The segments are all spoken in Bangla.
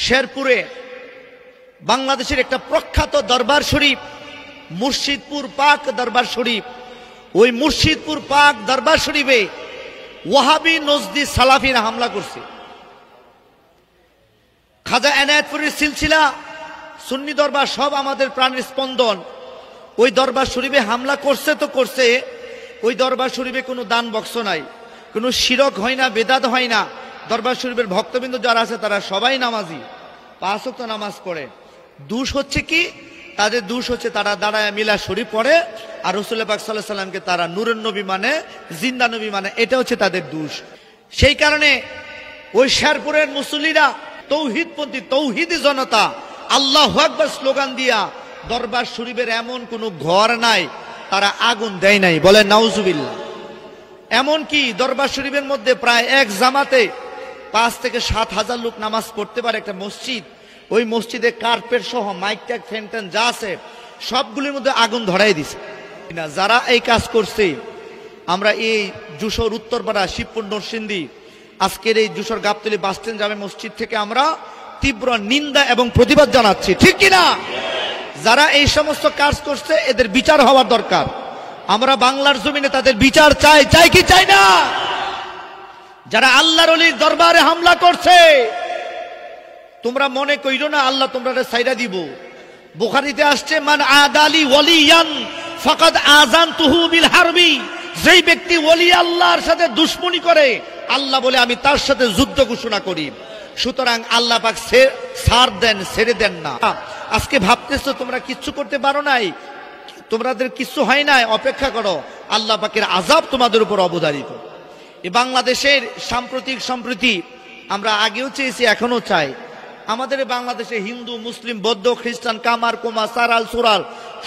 শেরপুরে বাংলাদেশের একটা প্রখ্যাত দরবার শরীফ মুর্শিদপুর পাক দরবার শরীফ, ওই মুর্শিদপুর পাক দরবার শরীফে ওয়াহাবি নজদি সালাফিরা হামলা করছে। খাজা এনায়েতপুরের সিলসিলা সুন্নি দরবার সব আমাদের প্রাণের স্পন্দন। ওই দরবার শরীফে হামলা করছে তো করছে, ওই দরবার শরীফে কোনো দান বক্স নাই, কোনো শিরক হয় না, বেদাত হয় না। দরবার শরীফের ভক্তবৃন্দ যারা আছে তারা সবাই নামাজি, 5 ওয়াক্ত নামাজ পড়ে। দোষ হচ্ছে কি? তাদের দোষ হচ্ছে তারা দাঁড়ায় মিলাদ শরীফ পড়ে আর রাসূলুল্লাহ পাক সাল্লাল্লাহু আলাইহি সাল্লামকে তারা নূরের নবী মানে, জিন্দা নবী মানে, এটা হচ্ছে তাদের দোষ। সেই কারণে ওই শেরপুরের মুসল্লিরা তৌহিদপন্থী, তৌহিদি জনতা আল্লাহু আকবার স্লোগান দিয়া দরবার শরীফের এমন কোনো ঘর নাই তারা আগুন দেয় নাই, বলে নাউজুবিল্লাহ। এমন কি দরবার শরীফের মধ্যে প্রায় এক জামাতে 5 থেকে 7 হাজার লোক নামাজ পড়তে পারে একটা মসজিদ। ওই মসজিদে কার্পেট সহ মাইক ট্যাগ ফ্যান যা আছে সবগুলির মধ্যে আগুন ধরাই দিছে। যারা এই কাজ করছে আমরা এই যশোর উত্তরপাড়া, শিবপুর, নরসিংদী, আজকের এই যশোর গাবতলী বাসস্ট্যান্ড জামে মসজিদ থেকে আমরা তীব্র নিন্দা এবং প্রতিবাদ জানাচ্ছি, ঠিক কিনা? যারা এই সমস্ত কাজ করছে এদের বিচার হওয়ার দরকার। আমরা বাংলার জমিনে তাদের বিচার চাই, চাই কি চাই না? যারা আল্লাহর ওলির দরবারে হামলা করছে তোমরা মনে কইরো না আল্লাহ তোমরা সাইরা দিব। বুখারীতে আসছে মান আদালি ওয়ালিয়ান ফাকাদ আযানতুহু বিল হারবি, যেই ব্যক্তি ওলি আল্লাহর সাথে দুশমনি করে আল্লাহ বলে আমি তার সাথে যুদ্ধ ঘোষণা করি। সুতরাং আল্লাহ পাক ছাড় দেন, ছেড়ে দেন না। আজকে ভাবতেছো তোমরা কিচ্ছু করতে পারো নাই, তোমাদের কিছু হয় নাই, অপেক্ষা করো, আল্লাহ পাকের আযাব তোমাদের উপর অবধারিত। এই বাংলাদেশের সাম্প্রতিক সম্প্রীতি আমরা আগেও চেয়েছি, এখনো চাই। আমাদের বাংলাদেশে হিন্দু, মুসলিম, বৌদ্ধ, খ্রিস্টান, কামার, কুমা, সারাল, সুরাল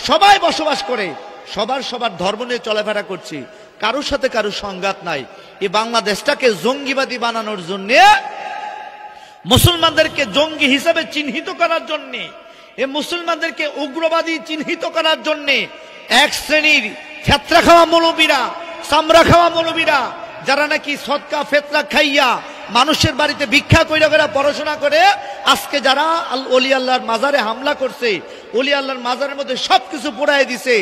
সবাই বসবাস করে, সবার ধর্ম নিয়ে চলাফেরা করছি, কারোর সাথে কারোর সংঘাত নাই। এই বাংলাদেশটাকে জঙ্গিবাদী বানানোর জন্য, মুসলমানদেরকে জঙ্গি হিসেবে চিহ্নিত করার জন্য, এই মুসলমানদেরকে উগ্রবাদী চিহ্নিত করার জন্য এক শ্রেণীর ফেতরা খাওয়া মৌলবীরা, চামড়া খাওয়া মৌলবীরা, যারা নাকি সদকা ফেতরা খাইয়া মানুষের বাড়িতে ভিক্ষা কইরা করে পড়াশোনা করে, আজকে যারা ওলি আল্লাহর মাজারে হামলা করছে, ওলি আল্লাহর মাজারের মধ্যে সবকিছু পোড়ায় দিছে।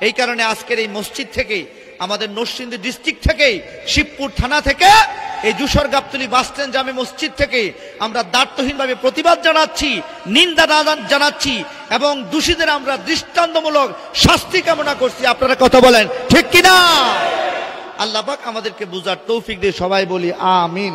এই কারণে আজকের এই মসজিদ থেকে, আমাদের নরসিংদী ডিস্ট্রিক্ট থেকে, শিবপুর থানা থেকে, এই যশোর গাবতলী বাসস্ট্যান্ড জামে মসজিদ থেকে আমরা দায়িত্বহীনভাবে প্রতিবাদ জানাচ্ছি, নিন্দা জানাচ্ছি এবং দোষীদের আমরা দৃষ্টান্তমূলক শাস্তি কামনা করছি। আপনারা কথা বলেন, ঠিক কিনা? আল্লাহ পাক আমাদেরকে বুঝার তৌফিক দিয়ে সবাই বলি আমিন।